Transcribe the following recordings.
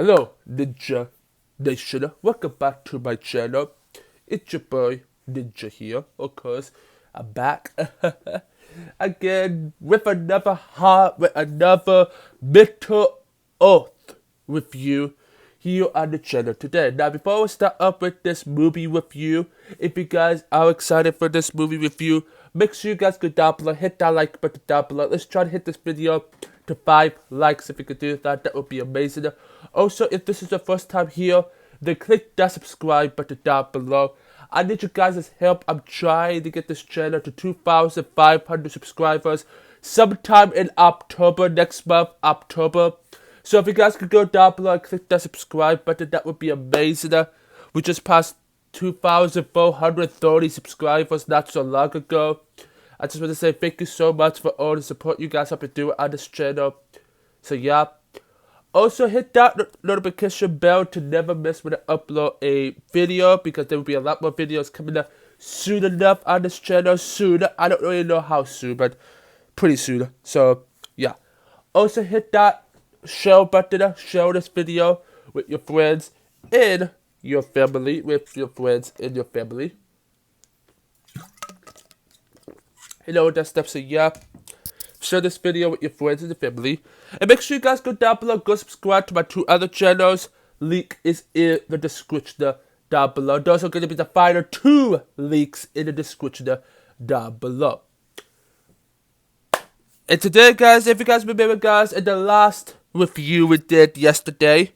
Hello, Ninja Nation. Welcome back to my channel. It's your boy Ninja here. Of course, I'm back again with another Mental Earth review here on the channel today. Now, before we start up with this movie review, if you guys are excited for this movie review, make sure you guys go down below, hit that like button down below. Let's try to hit this video to 5 likes. If you could do that would be amazing. Also, if this is your first time here, then click that subscribe button down below. I need you guys' help. I'm trying to get this channel to 2,500 subscribers sometime in October, next month, October. So if you guys could go down below and click that subscribe button, that would be amazing. We just passed 2,430 subscribers not so long ago. I just want to say thank you so much for all the support you guys have been doing on this channel. So yeah. Also hit that notification bell to never miss when I upload a video, because there will be a lot more videos coming up soon enough on this channel. Soon. I don't really know how soon, but pretty soon. So yeah. Also hit that share button. Share this video with your friends and your family. You know what that steps are, yeah. Share this video with your friends and your family. And make sure you guys go down below, go subscribe to my 2 other channels. Link is in the description down below. Those are going to be the final 2 links in the description down below. And today, guys, if you guys remember, guys, in the last review we did yesterday,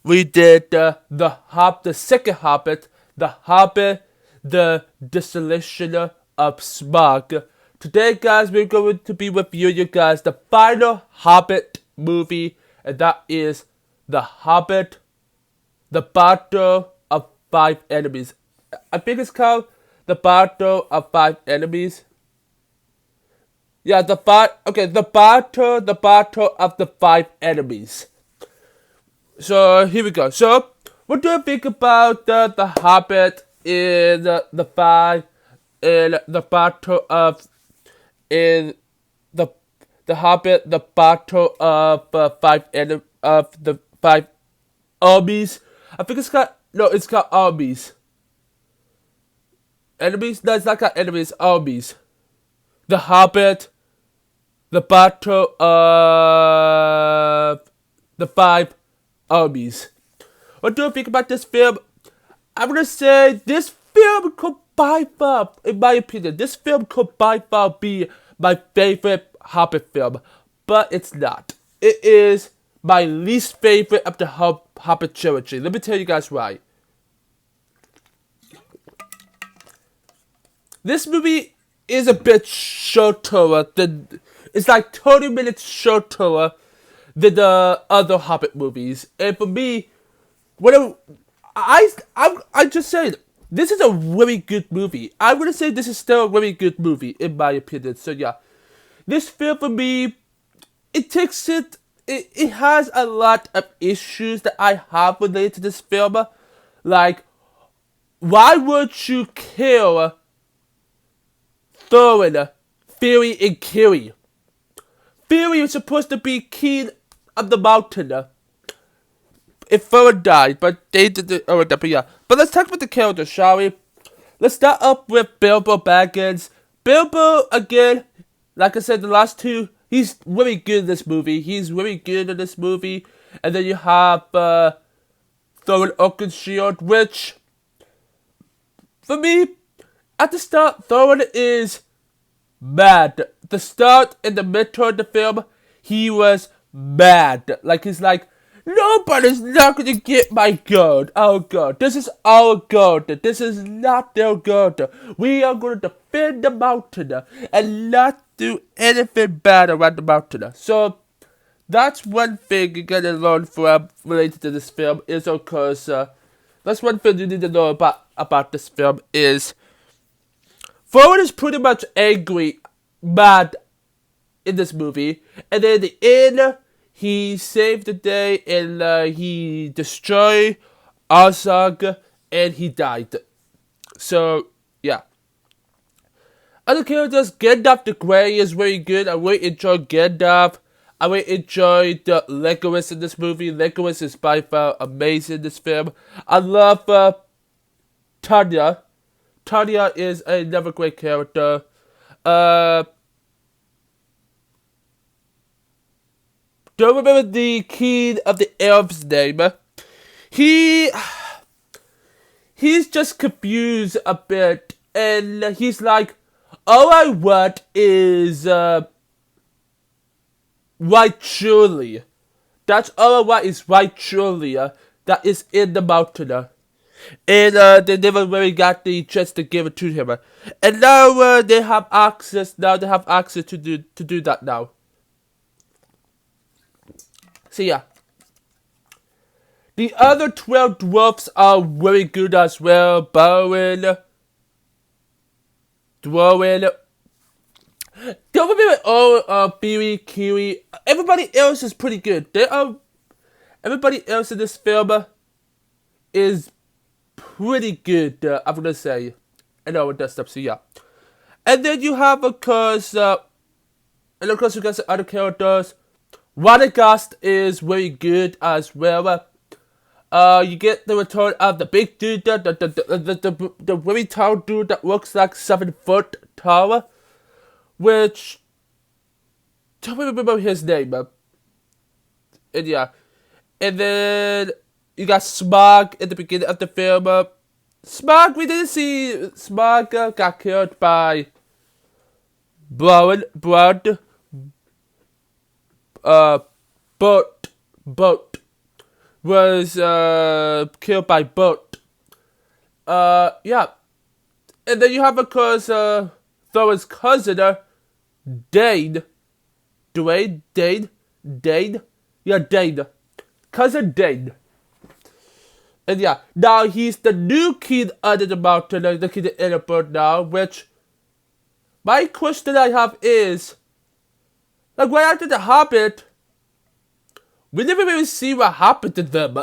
we did the second Hobbit, the Hobbit, the Desolation of Smog. Today, guys, we're going to be reviewing you guys the final Hobbit movie, and that is The Hobbit, The Battle of 5 Enemies. I think it's called The Battle of 5 Enemies. Yeah, the battle of the 5 enemies. So here we go. So what do you think about the Hobbit in the battle of the Hobbit, the battle of the 5 armies? I think it's called armies. Enemies? No, it's not called enemies. Armies. The Hobbit, the battle of the 5 armies. What do you think about this film? I'm gonna say this film could by far, in my opinion, this film could by far be my favorite Hobbit film, but it's not. It is my least favorite of the Hobbit trilogy. Let me tell you guys why. This movie is a bit shorter than, it's like 30 minutes shorter than the other Hobbit movies. And for me, I just said, this is a really good movie. I'm gonna say this is still a really good movie, in my opinion. So yeah, this film for me, it has a lot of issues that I have related to this film. Like, why would you kill Thorin, Fury, and Kiri? Fury was supposed to be king of the mountain if Thorin died, but they did it. Oh, but yeah. But let's talk about the characters, shall we? Let's start up with Bilbo Baggins. Bilbo, again, like I said, the last 2, he's really good in this movie. And then you have Thorin Oakenshield, which, for me, at the start, Thorin is mad. The start and the middle of the film, he was mad. Like, he's like, nobody's not gonna get my gold. Oh god, this is our gold. This is not their gold. We are gonna defend the mountain and not do anything bad around the mountain. So that's one thing you're gonna learn from related to this film is, of course, that's one thing you need to know about this film is Thorin is pretty much angry, mad in this movie, and then at the end, he saved the day and he destroyed Azog and he died. So, yeah. Other characters, Gandalf the Grey is very good. I really enjoy Gandalf. I really enjoyed Legolas in this movie. Legolas is by far amazing in this film. I love Tanya. Tanya is another great character. Don't remember the king of the elves' name. He's just confused a bit, and he's like, all I want is White Julia. That's all I want is White Julia that is in the mountain. And they never really got the chance to give it to him. And now they have access. Now they have access to do that now. So yeah. The other 12 dwarfs are very good as well. Bowen, Dwarven. Don't remember all Beery, Kiwi. Everybody else is pretty good. Everybody else in this film is pretty good, I'm gonna say. And all that stuff, so yeah. And then you have, of course, you got the other characters. Radagast is very good as well. You get the return of the big dude, the very tall dude that looks like 7 foot tall, which, don't remember his name, and yeah. And then you got Smog at the beginning of the film. Smog, we didn't see Smog got killed by Blood, Boat was killed by Boat. Yeah. And then you have, of course, Thorin's cousin, Dane. Dane? Yeah, Dane. Cousin Dane. And yeah, now he's the new king under the mountain, the king of Edinburgh now, which, my question I have is, like, right after the Hobbit, we never really see what happened to them.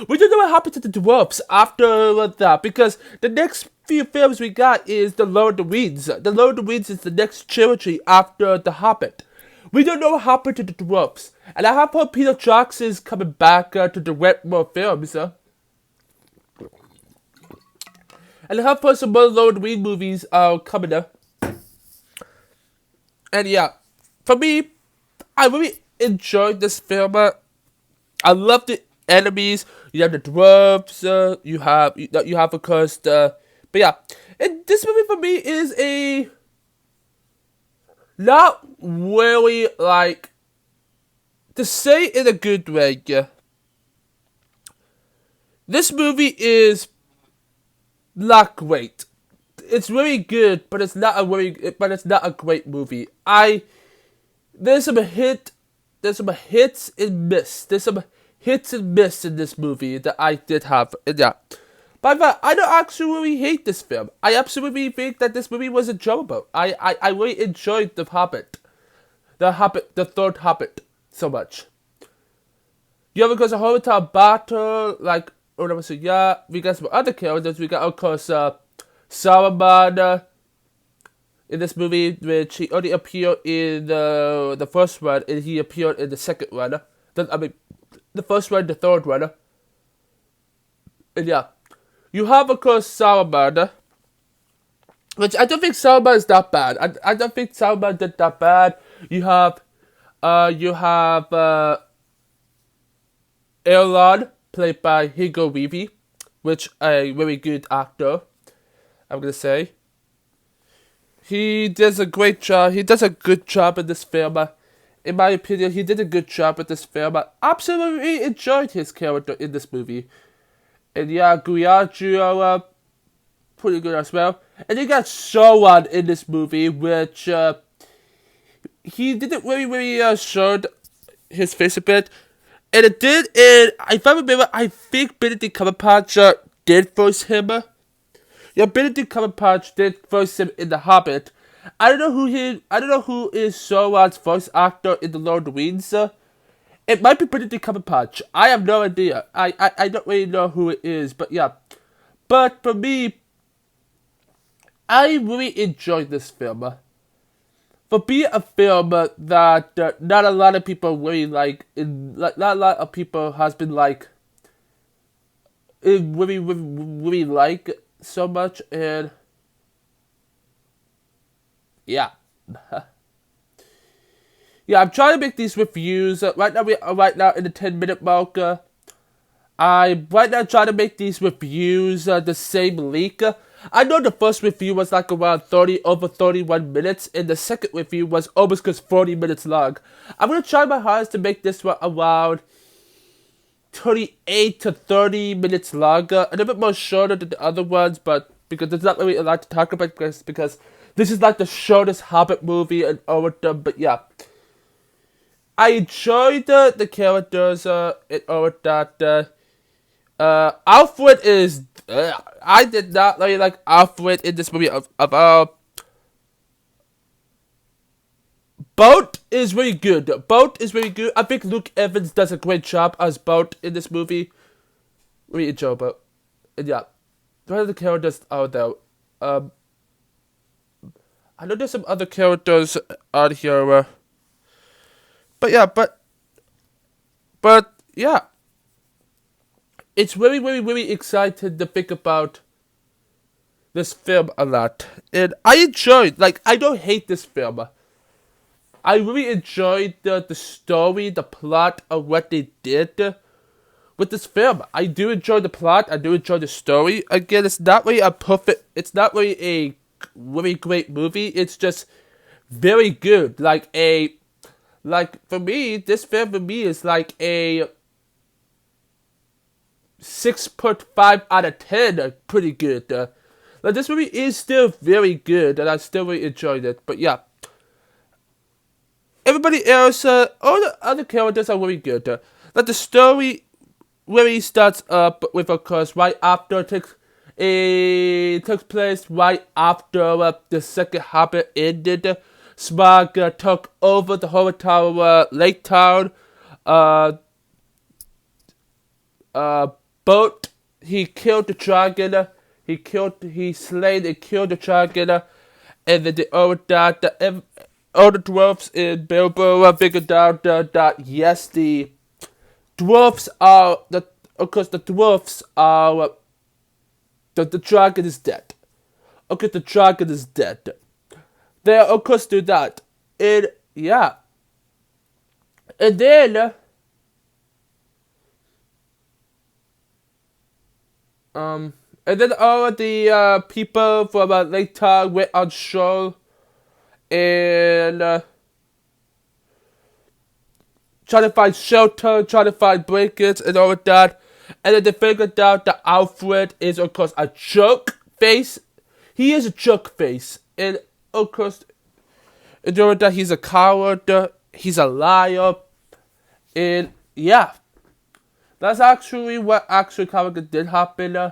We don't know what happened to the dwarfs after that, because the next few films we got is The Lord of the Rings. The Lord of the Rings is the next trilogy after the Hobbit. We don't know what happened to the dwarfs. And I have heard Peter Jackson's coming back to direct more films. And I have heard some more Lord of the Rings movies coming up. And yeah, for me, I really enjoyed this film. I love the enemies. You have the dwarves. You have of course the. But yeah, and this movie for me is a not really, like, to say in a good way. This movie is not great. It's really good, but it's not a great movie. There's some hits and miss. There's some hits and miss in this movie that I did have. And yeah. But I don't actually really hate this film. I absolutely think that this movie was enjoyable. I really enjoyed The Hobbit. The third Hobbit, so much. You have, of course, a whole entire battle, like, so yeah, we got some other characters. We got, of course, Saruman in this movie, which he only appeared in the first one, and he appeared in the second one. The first one, the third one. And yeah. You have, of course, Saruman, which I don't think Saruman is that bad. I don't think Saruman did that bad. You have Elrond, played by Hugo Weavy, which a very good actor, I'm gonna say. He does a great job. He does a good job in this film. In my opinion, he did a good job in this film. I absolutely enjoyed his character in this movie. And yeah, Guiargio, pretty good as well. And you got Sauron in this movie, which he didn't really show his face a bit. And it did, and if I remember, I think Benedict Cumberbatch did voice him. Yeah, Benedict Cumberbatch did voice him in The Hobbit. I don't know who is Sauron's voice actor in The Lord of the Rings. It might be Benedict Cumberbatch. I have no idea. I don't really know who it is, but yeah. But for me, I really enjoyed this film. for being a film that not a lot of people really like, not a lot of people has been like, really like so much, and yeah. Yeah, I'm trying to make these reviews. Right now, we are right now in the 10-minute mark. I'm right now trying to make these reviews the same length. I know the first review was like around over 31 minutes, and the second review was almost just 40 minutes long. I'm gonna try my hardest to make this one around 28 to 30 minutes longer, a little bit more shorter than the other ones, but because there's not really a lot to talk about, because this is like the shortest Hobbit movie and all of them. But yeah, I enjoyed the characters and all of that. Alfred is. I did not really like Alfred in this movie of all. Boat is really good. I think Luke Evans does a great job as Boat in this movie. Really enjoy Boat. And yeah, one of the characters out there. I know there's some other characters out here. But yeah. It's really exciting to think about this film a lot. And I enjoyed, I don't hate this film. I really enjoyed the story, the plot of what they did with this film. I do enjoy the plot, I do enjoy the story. Again, it's not really it's not really a really great movie. It's just very good. For me, this film for me is like a 6.5 out of 10. Pretty good. This movie is still very good, and I still really enjoyed it. But yeah, everybody else, all the other characters are really good. The story really starts up with, of course, right after it takes place right after the second Hobbit ended. Smaug took over the whole entire lake town. Boat, he killed the dragon. He slayed and killed the dragon. And then all the dwarves in Bilbo figured out that yes, the dwarves are the dragon is dead. Okay, the dragon is dead. They of course do that. And yeah. And then all of the people from Lake Town went on shore and try to find shelter, try to find blankets and all of that. And then they figured out that Alfred is, of course, a jerk face. He is a jerk face. And, of course, during that, he's a coward. He's a liar. And, yeah. That's actually what actually kind of did happen.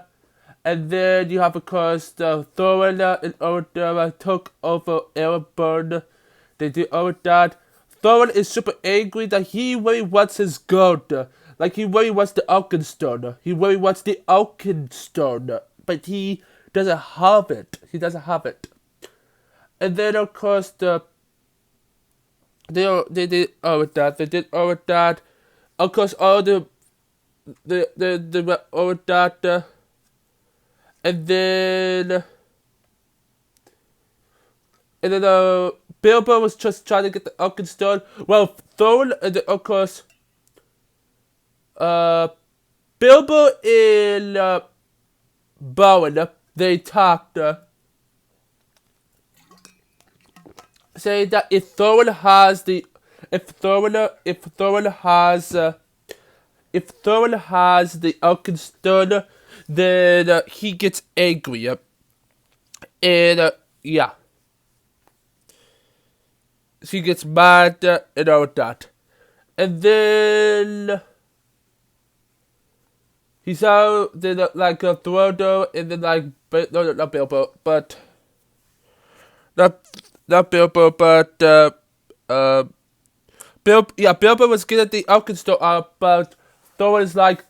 And then you have, of course, the Thorin and Order took over Erebor. They did all that. Thorin is super angry that he really wants his gold. He really wants the Arkenstone. He really wants the Arkenstone. But he doesn't have it. And then, of course, they did all of that. Of course, all the all of that. And then Bilbo was just trying to get the Arkenstone. Well, Thorin and of course, Bilbo and Bowen, they talked, saying that if Thorin has the Arkenstone, then he gets angry. And yeah. She gets mad and all that. And then he's out, then Frodo, and then no, not Bilbo, but not Bilbo, but Bilbo was getting the Arkenstone out, but Thorin is like,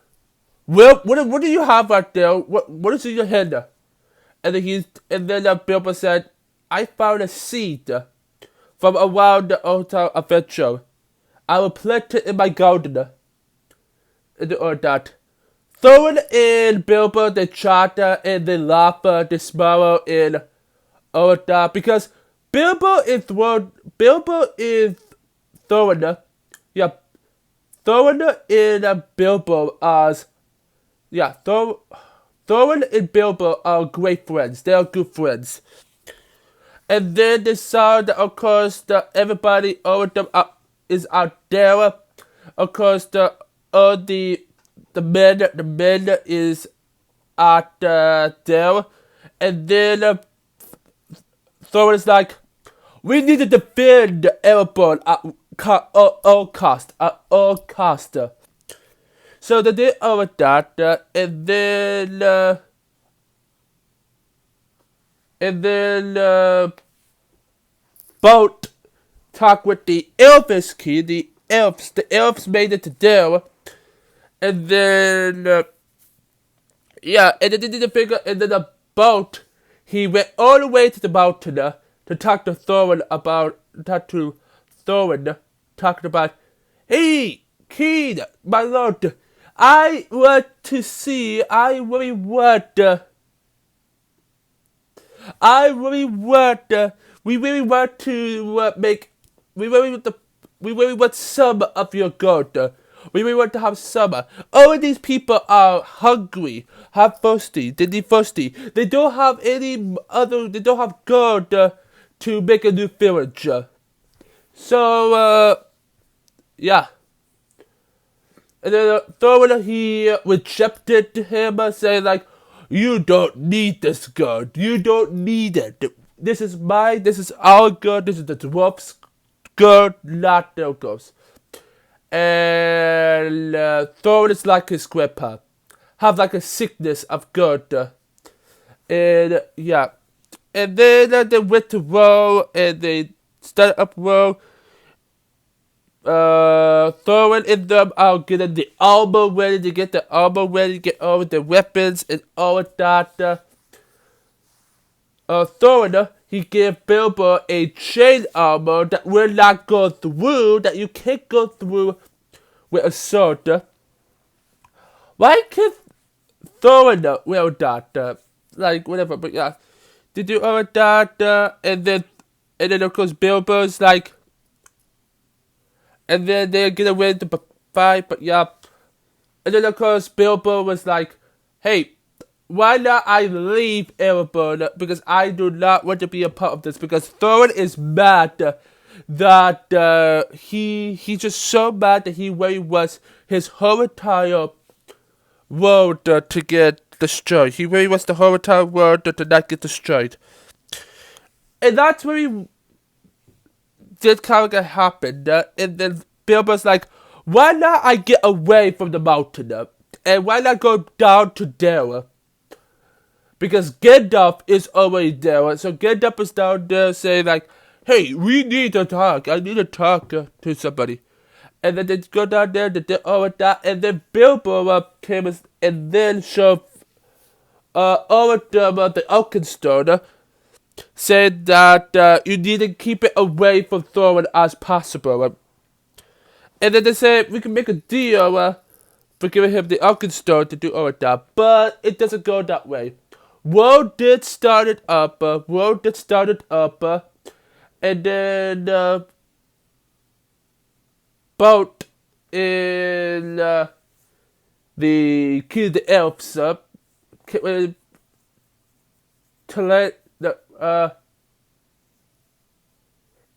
well, what do you have right there? What is in your hand? And then Bilbo said, I found a seed from around the hotel adventure. I will plant it in my garden. Or that. Throwing in Bilbo the Charter and the Lava, the Sparrow in all that, because Bilbo is throwing in Bilbo as Thorin and Bilbo are great friends. They are good friends. And then they saw that, of course, that everybody over them is out there. Of course, the men is out there. And then Thorin is like, we need to defend Erebor at all cost. So they did over that, and then both talk with the Elvish key. The elves made it to there, and then and then they did figure, and then the boat, he went all the way to the mountain to talk to Thorin talking about, hey, King, my lord, I really want some of your gold. We really want to have some. All of these people are hungry, thirsty. They don't have gold to make a new village. So, yeah. And then Thorin, he rejected him, saying like, you don't need this gold. You don't need it. This is mine. This is our gold. This is the dwarf's gold, not their gold. And Thorin is like his grandpa. Have like a sickness of gold. And yeah. And then they went to war, and they started up war. Thorin and them are getting the armor ready, to get all of the weapons and all of that. Thorin, he gave Bilbo a chain armor that will not go through, that you can't go through with a sword. Why can't Thorin wear that? Like, whatever, but yeah. They do all of that, and then of course Bilbo's like, and then they're gonna win the fight, but yeah. And then of course Bilbo was like, hey, why not I leave Erebor, because I do not want to be a part of this, because Thorin is mad that he's just so mad that he really wants his whole entire world to get destroyed. He really wants the whole entire world to not get destroyed. And that's where he did kind of happen. And then Bilbo's like, why not I get away from the mountain? And why not go down to there? Because Gandalf is already there. So Gandalf is down there saying like, hey, we need to talk. I need to talk to somebody. And then they go down there, they did all of that. And then Bilbo came and then showed all of them the Oakenstone, said that you need to keep it away from Thorin as possible. And then they said we can make a deal for giving him the Oakenstone to do all of that. But it doesn't go that way. World did start it up. And then boat in the King of the Elves to let the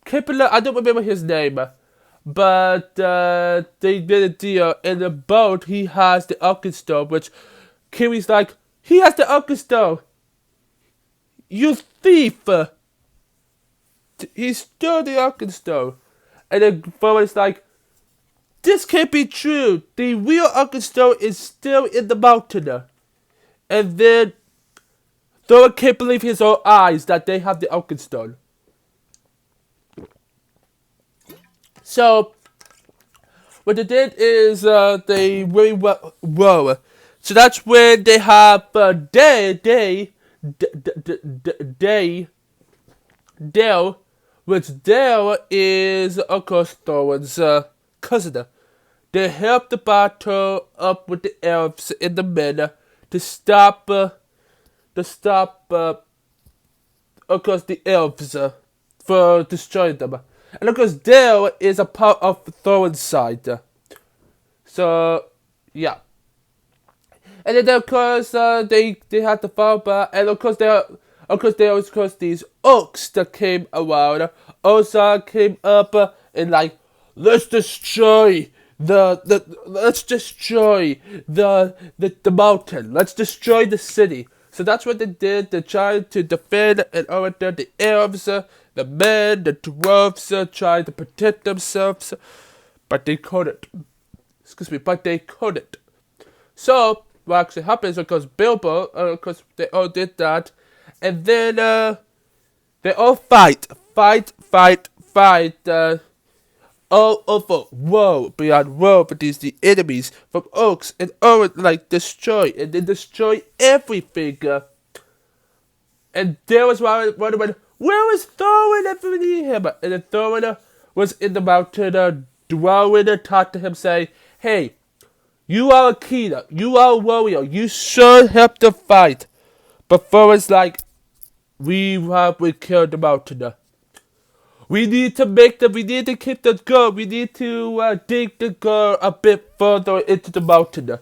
Kipler, I don't remember his name, but they did a deal. In the boat, he has the Oakenstone, which Kiri's like, he has the Oakenstone. You thief! He stole the Oakenstone. And then Thorin's like, this can't be true. The real Oakenstone is still in the mountain. And then Thorin can't believe his own eyes that they have the Oakenstone. So what they did is they really were. So that's when they have Dale which there is, of course, Thorin's cousin. They help the battle up with the elves in the men to stop, of course, the elves for destroying them. And of course, Dale is a part of Thorin's side. So, yeah. And then of course they had to fall back, and of course there was these orcs that came around. Also came up and like, let's destroy the mountain. Let's destroy the city. So that's what they did. They tried to defend and overthrow the elves, the men, the dwarves, tried to protect themselves, but they couldn't. But they couldn't. So what actually happens, because Bilbo, because they all did that, and then they all fight, all over world beyond world, but these the enemies from orcs, and all like destroy, and they destroy everything. And there was one went, where is Thorin? Everybody him, and then Thorin was in the mountain, dwelling, talked to him, saying, "Hey, you are a killer, you are a warrior, you should help the fight." But Thorin's like, we killed the mountain. We need to keep the girl, we need to dig the girl a bit further into the mountain.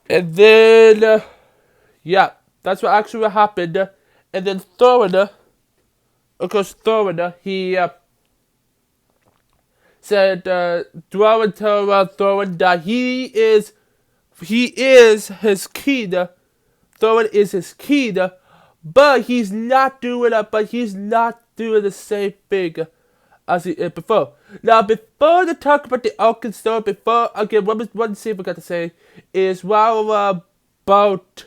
And then, yeah, that's what actually happened. And then Thorin, of course, he said, Thorin told Thorin that he is his king. Thorin is his king, but he's not doing the same thing as he did before. Now, before the talk about the Orc Stone, one thing I got to say is while Bout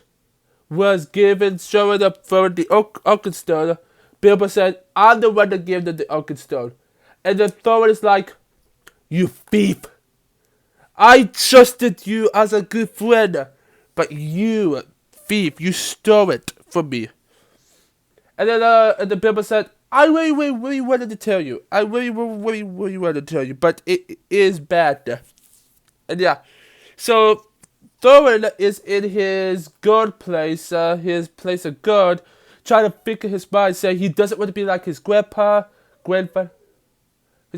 was showing up for the Orc Stone, Bilbo said, "I'm the one that gave them the Orc Stone." And then Thorin is like, "You thief! I trusted you as a good friend, but you thief, you stole it from me." And then Bilbo said, "I really wanted to tell you. I really wanted to tell you, but it is bad." And yeah, so Thorin is in his god place, his place of god, trying to figure his mind, saying he doesn't want to be like his grandfather. He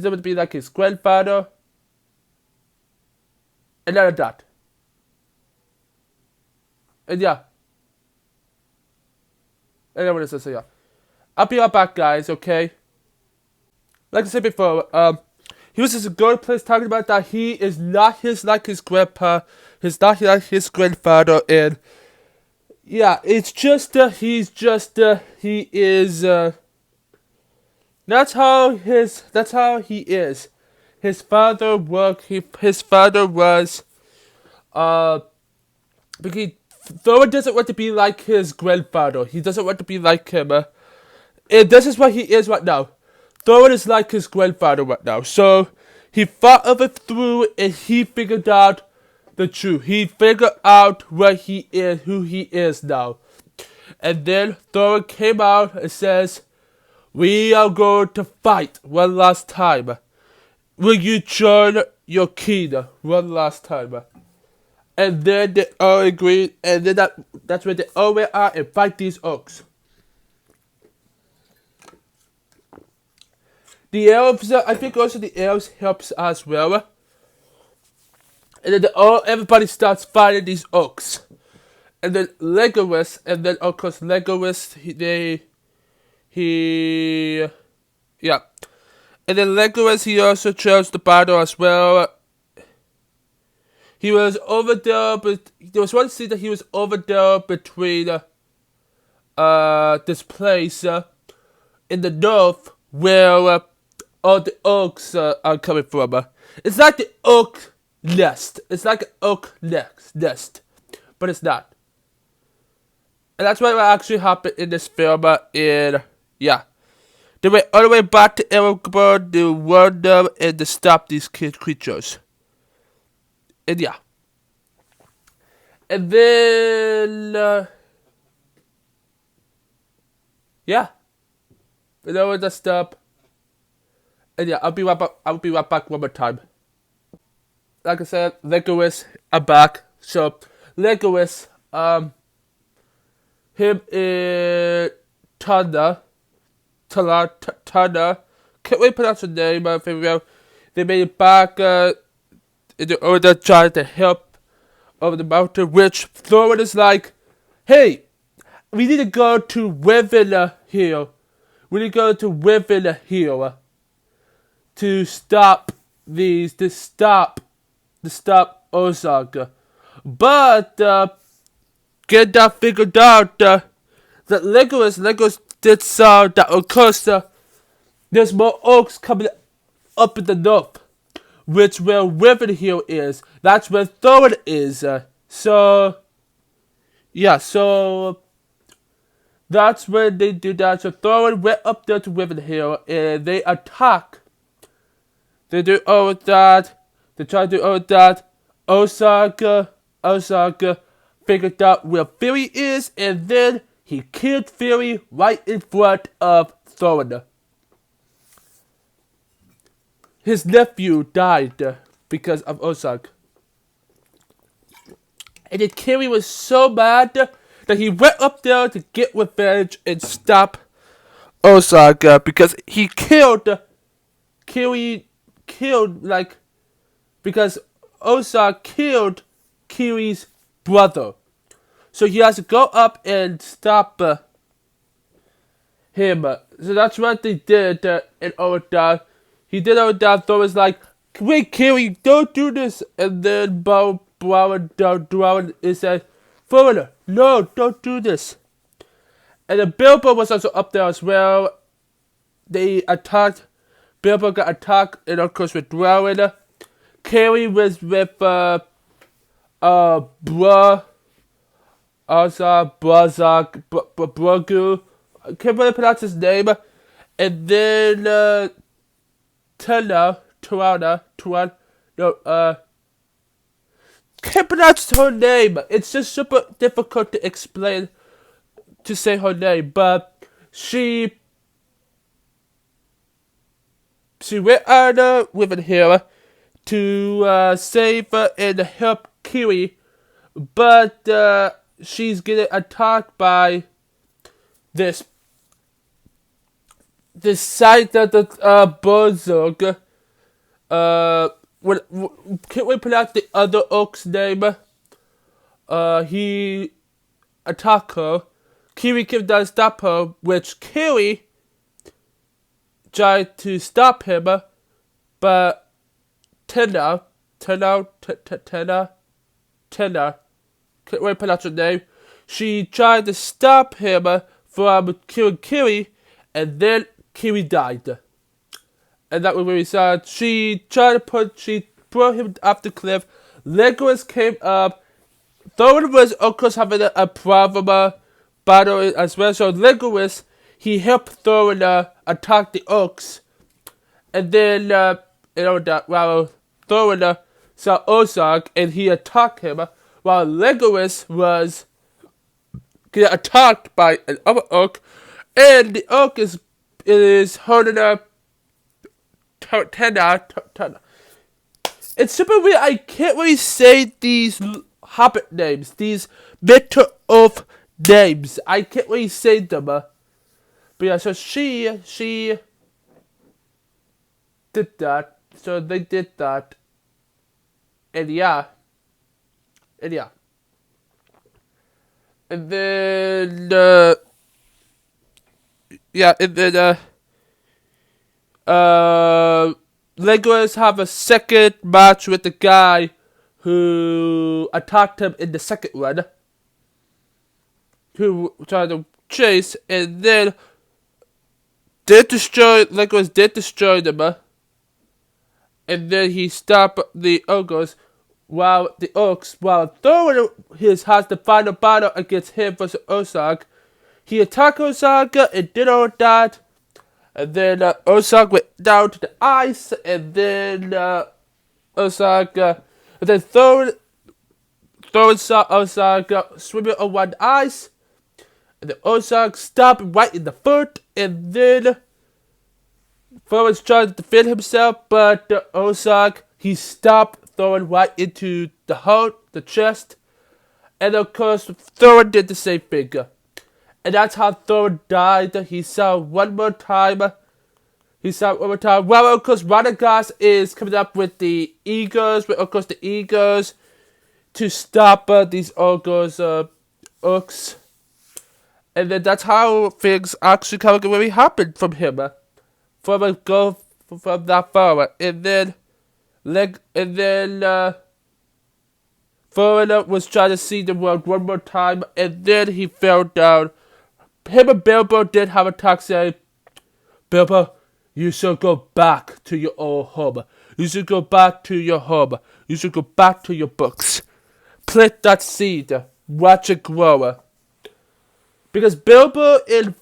doesn't want to be like his grandfather. And none of that. And yeah. And then what is this? So yeah. I'll be right back, guys, okay? Like I said before, he was just a good place talking about that he is not his grandpa, he's not like his grandfather, and yeah, it's just he is that's how he is. His father was because Thorin doesn't want to be like his grandfather. He doesn't want to be like him. And this is what he is right now. Thorin is like his grandfather right now. So he thought of it through and he figured out the truth. He figured out what he is, who he is now. And then Thorin came out and says, "We are going to fight one last time. Will you join your king one last time?" And then they all agreed, and then that's where they all went out and fight these orcs. The elves, I think also the elves helps as well. And then everybody starts fighting these orcs. And then Legolas, and then of course Legolas, yeah. And then Legolas, he also chose the battle as well. He was over there, but there was one scene that he was over there between this place in the north where all the orcs are coming from. It's like the oak nest. It's like an oak nest, but it's not. And that's what actually happened in this film. Yeah, they went all the way back to Erebor to warn them and to stop these creatures. And yeah. And then yeah. You know what? Just stop. And yeah, I'll be right back. I'll be right back one more time. Like I said, Legolas are back. So Legolas, him and Tana. Can't really pronounce her name. They made it back in order trying to help over the mountain. Which Thorin is like, hey, we need to go to Riven Hill. We need to go to Riven Hill to stop these. To stop Osaka. But get that figured out that Legolas did saw that of course there's more orcs coming up in the north, which where Rivenhill is. That's where Thorin is. So that's where they do that. So Thorin went up there to Rivenhill and they attack. They do all that. They try to do all that. Osaka figured out where Fury is, and then he killed Fury right in front of Thorin. His nephew died because of Osaka. And then Fury was so mad that he went up there to get revenge and stop Osaka because he because Osaka killed Kiri's brother. So he has to go up and stop him. So that's what they did in Oda. He did Oda. Thor was like, wait, Kiri, don't do this. And then Brown is like, Foreigner, no, don't do this. And then Bilbo was also up there as well. They attacked. Bilbo got attacked, and of course with Drowan. Kiri was with Brogu. I can't really pronounce his name. And then Tuana. Can't pronounce her name. It's just super difficult to explain, to say her name. But she went out with her to save and help Kiri, but she's getting attacked by this site that the Berserk. Can't we pronounce the other orc's name? He attacked her. Kiri came down to stop her, which Kiri tried to stop him, but Tenna, can't really pronounce her name. She tried to stop him from killing Kiri, and then Kiri died. And that was very sad. She threw him off the cliff. Legolas came up. Thorin was, of course, having a problem battle as well. So Legolas, he helped Thorin attack the orcs. And then, Thorin saw Ozark and he attacked him, while Legolas was getting attacked by another orc. And the orc is holding up Tenna. It's super weird. I can't really say these Hobbit names, these Middle Earth names. I can't really say them. But yeah, so she did that. So they did that. And yeah. And then Legolas have a second match with the guy who attacked him in the second one, who tried to chase, and then Legolas did destroy them, and then he stopped the ogres, while Thorin has the final battle against him versus Ozark. He attacked Ozark and did all that. And then Ozark went down to the ice, and then Thorin saw Ozark swimming on the ice, and then Ozark stopped right in the foot, and then Thorin's trying to defend himself, but the Ozark, he stopped Thorin right into the heart, the chest, and of course Thorin did the same thing. And that's how Thorin died. He saw one more time. Well, of course, Radagast is coming up with the Eagles, to stop these ogres, orcs. And then that's how things actually kind of really happened from him. From that far. And then Thorin was trying to see the world one more time, and then he fell down. Him and Bilbo did have a talk saying, Bilbo, you should go back to your old home. You should go back to your home. You should go back to your books. Plant that seed. Watch it grow. Because Bilbo and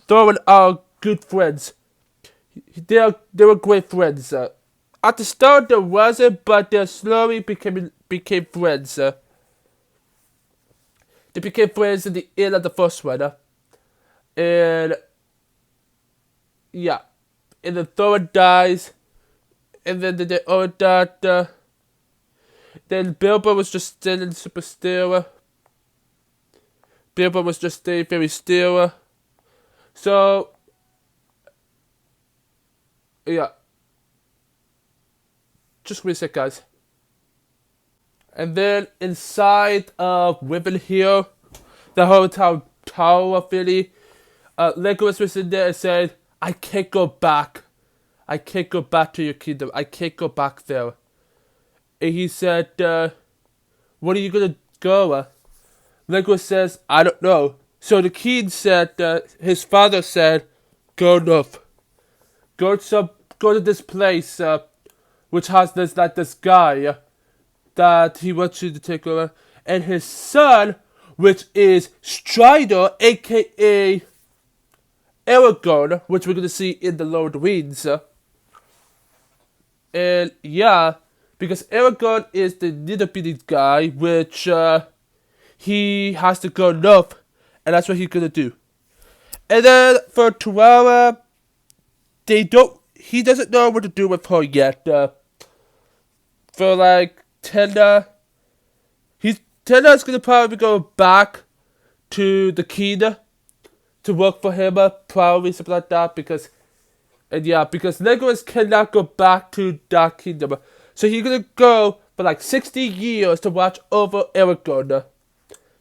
Thorin are good friends. They were great friends. At the start there wasn't, but they slowly became friends. They became friends in the end of the first one. And yeah. And then Thorin dies. And then they all died. Then Bilbo was just standing super still. Bilbo was just staying very still. So, yeah. Just give me a sec, guys. And then inside of Wivenhill, the hotel tower really, Legolas was in there and said, I can't go back. I can't go back to your kingdom. I can't go back there. And he said, what are you going to go? Legolas says, I don't know. So the king said, his father said, go north. Go to this place, which has this guy that he wants you to take over. And his son, which is Strider, a.k.a. Aragorn, which we're going to see in the Lord of the Rings. And yeah, because Aragorn is the little bitty guy, which he has to go north, and that's what he's going to do. And then for Tuara, he doesn't know what to do with her yet. For like Tenna, Tenna's going to probably go back to the king to work for him, probably something like that, because Legolas cannot go back to that kingdom. So he's going to go for like 60 years to watch over Aragorn.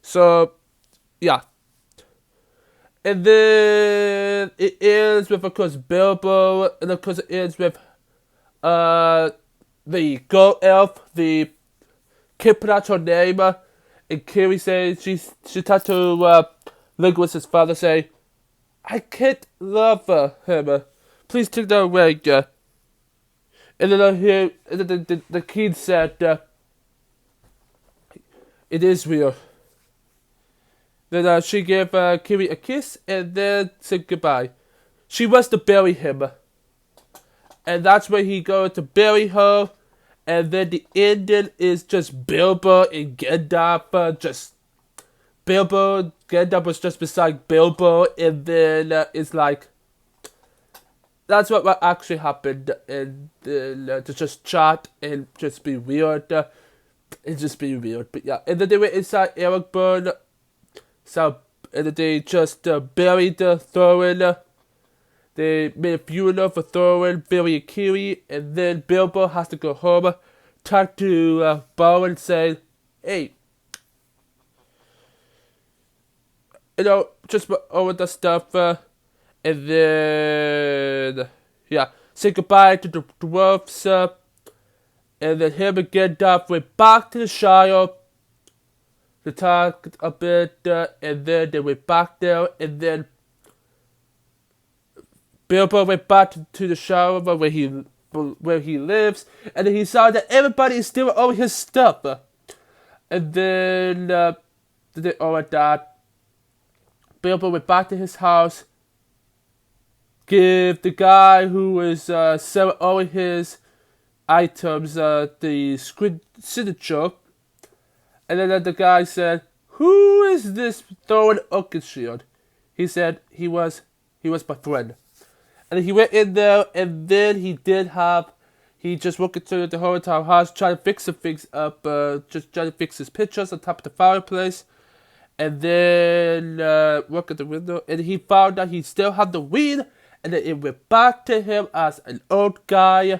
So, yeah. And then it ends with, of course, Bilbo, and of course it ends with the gold elf, the kid pronounce her name, and Kiri says she talked to Legolas' father, say, I can't love him. Please take that away. And then the kid said, it is real. Then she gave Kiri a kiss and then said goodbye. She wants to bury him. And that's where he goes to bury her. And then the ending is just Bilbo and Gandalf. Gandalf was just beside Bilbo. And then it's like, that's what actually happened. And to just chat and just be weird. And just be weird. But yeah. And then they were inside Aragorn. So, and they just buried Thorin. They made a funeral for Thorin, Billy and Kiri, and then Bilbo has to go home, talk to Bo and say, hey, just over the stuff, and then, yeah, say goodbye to the dwarfs, and then him and Gandalf went back to the Shire to talk a bit, and then they went back there, and then Bilbo went back to the Shire where he lives, and then he saw that everybody is stealing all his stuff, and then all of that, Bilbo went back to his house, give the guy who was selling all his items the signature. And then the guy said, who is this Thorin Oakenshield? He said, he was my friend. And he went in there, and then he just walked into the hotel house, trying to fix some things up, just trying to fix his pictures on top of the fireplace. And then look at the window, and he found out he still had the weed, and then it went back to him as an old guy.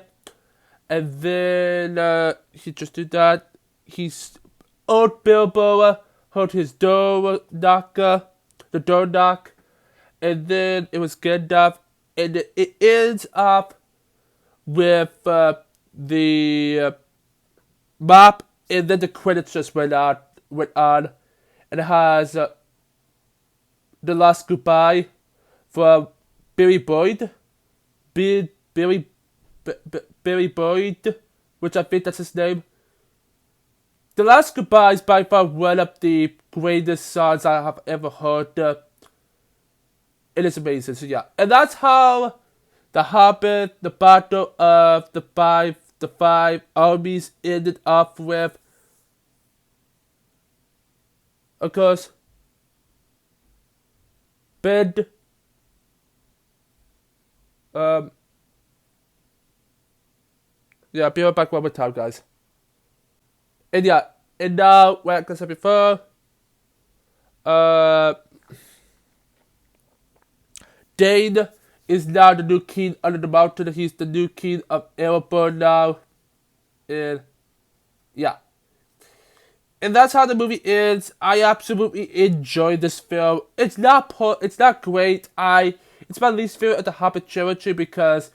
And then he just did that. Old Bilbo heard his door knocker, the door knock, and then it was Gandalf, and it ends up with the map, and then the credits just went on, and it has the last goodbye from Billy Boyd, Billy Boyd, which I think that's his name. The Last Goodbye is by far one of the greatest songs I have ever heard. It is amazing, so yeah. And that's how the Hobbit, the Battle of the Five Armies ended up with. Of course, Ben. Yeah, be right back one more time, guys. And yeah, and now, like I said before, Dane is now the new king under the mountain. He's the new king of Erebor now. And yeah. And that's how the movie ends. I absolutely enjoyed this film. It's not great. It's my least favorite of the Hobbit trilogy because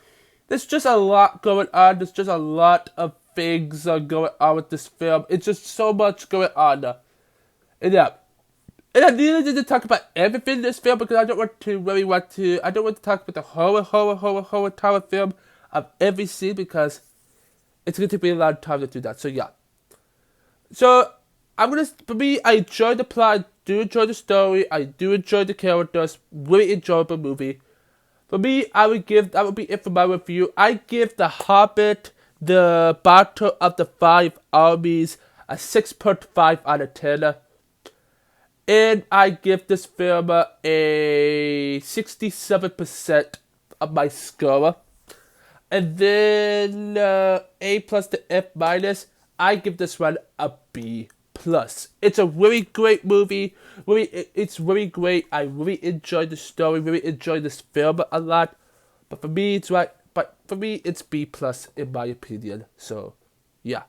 there's just a lot going on. There's just a lot of things going on with this film. It's just so much going on. And yeah. And I really didn't talk about everything in this film because I don't want to talk about the whole entire film of every scene because it's going to be a lot of time to do that. So yeah. So for me, I enjoy the plot, I do enjoy the story, I do enjoy the characters, really enjoyable movie. For me, that would be it for my review. I give The Hobbit, the Battle of the Five Armies, a 6.5 out of 10. And I give this film a 67% of my score. And then A plus to F minus, I give this one a B plus. It's a really great movie. It's really great. I really enjoyed the story. Really enjoyed this film a lot. But for me, it's B plus in my opinion. So, yeah.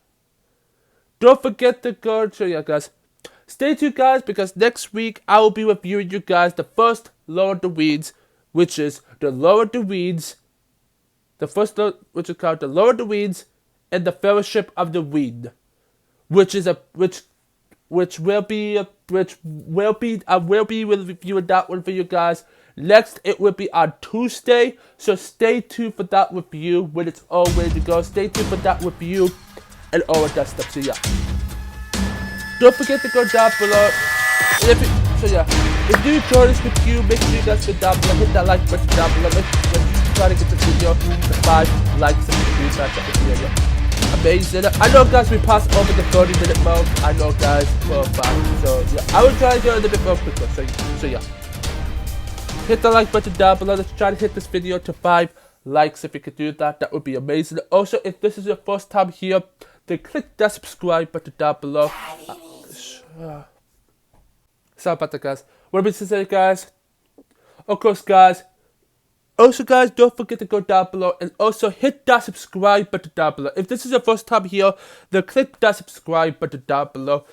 Don't forget to go. So yeah, guys. Stay tuned, guys, because next week I will be reviewing you guys the first Lord of the Rings, which is the Lord of the Rings. The first, which is called the Lord of the Rings and the Fellowship of the Ring, which will be reviewing that one for you guys. Next, it will be on Tuesday, so stay tuned for that review when it's all ready to go. Stay tuned for that review and all of that stuff. So yeah, don't forget to go down below. If you enjoy this review, make sure you guys go down below, hit that like button down below. Let's try to get this video to 5 likes and views. That's the video. Amazing. I know, guys, we passed over the 30-minute mark. I know, guys, for a fact. So yeah, I will try to go a little bit more quicker. So yeah, hit the like button down below. Let's try to hit this video to 5 likes. If you could do that, that would be amazing. Also, if this is your first time here, then click that subscribe button down below. Sorry about that, guys. What am I to say, guys? Of course, guys. Also, guys, don't forget to go down below and also hit that subscribe button down below. If this is your first time here, then click that subscribe button down below.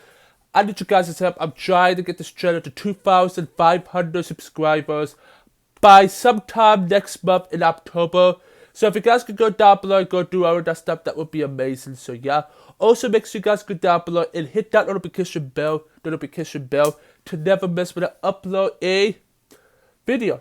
I need you guys' help. I'm trying to get this channel to 2,500 subscribers by sometime next month in October. So if you guys could go down below and go do all of that stuff, that would be amazing. So yeah. Also, make sure you guys go down below and hit that notification bell to never miss when I upload a video.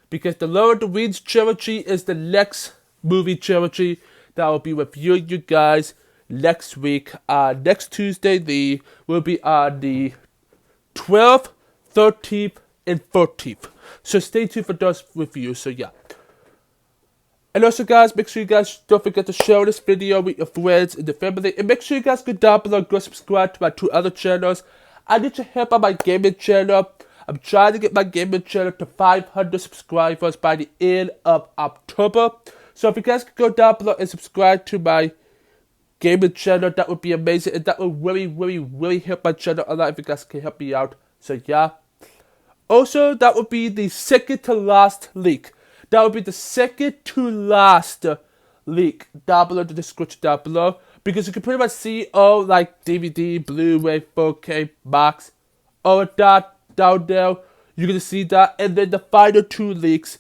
Because the Lord of the Rings trilogy is the next movie trilogy that I will be reviewing you guys next week. Next Tuesday, will be on the 12th, 13th, and 14th. So stay tuned for those reviews. So yeah. And also, guys, make sure you guys don't forget to share this video with your friends and the family. And make sure you guys go down below and go subscribe to my 2 other channels. I need your help on my gaming channel. I'm trying to get my gaming channel to 500 subscribers by the end of October. So if you guys could go down below and subscribe to my gaming channel, that would be amazing. And that would really help my channel a lot if you guys can help me out. So yeah. Also, that would be the second to last link. That would be the second to last link down below in the description down below. Because you can pretty much see all like DVD, Blu-ray, 4K, box, all of that down there. You're going to see that. And then the final two links.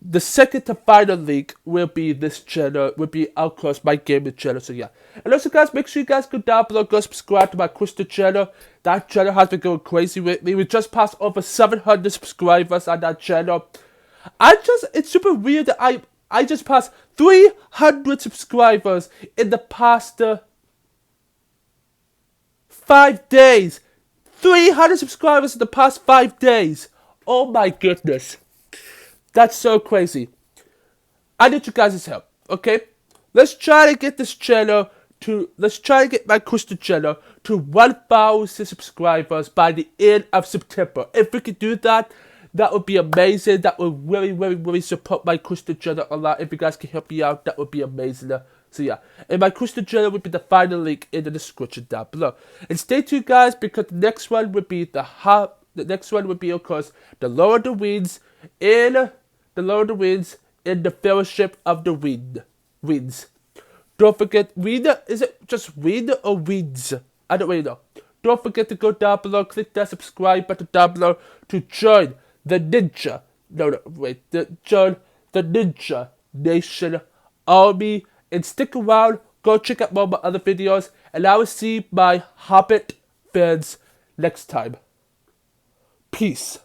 The second to final link will be this channel, will be of course my gaming channel, so yeah. And also guys, make sure you guys go down below, go subscribe to my Christian channel. That channel has been going crazy with me. We just passed over 700 subscribers on that channel. It's super weird that I just passed 300 subscribers in the past 5 days. 300 subscribers in the past 5 days. Oh my goodness. That's so crazy. I need you guys' help, okay? Let's try to get this channel to, let's try to get my Christian channel to 1,000 subscribers by the end of September. If we could do that, that would be amazing. That would really support my Christian channel a lot. If you guys can help me out, that would be amazing. So yeah, and my Christian channel would be the final link in the description down below. And stay tuned, guys, because the next one would be the next one would be, of course, the Lord of the Winds in the Fellowship of the Winds. Don't forget, is it just wind or winds? I don't really know. Don't forget to go down below, click that subscribe button down below to join the Ninja. Join the Ninja Nation Army. And stick around, go check out more of my other videos, and I will see my Hobbit fans next time. Peace.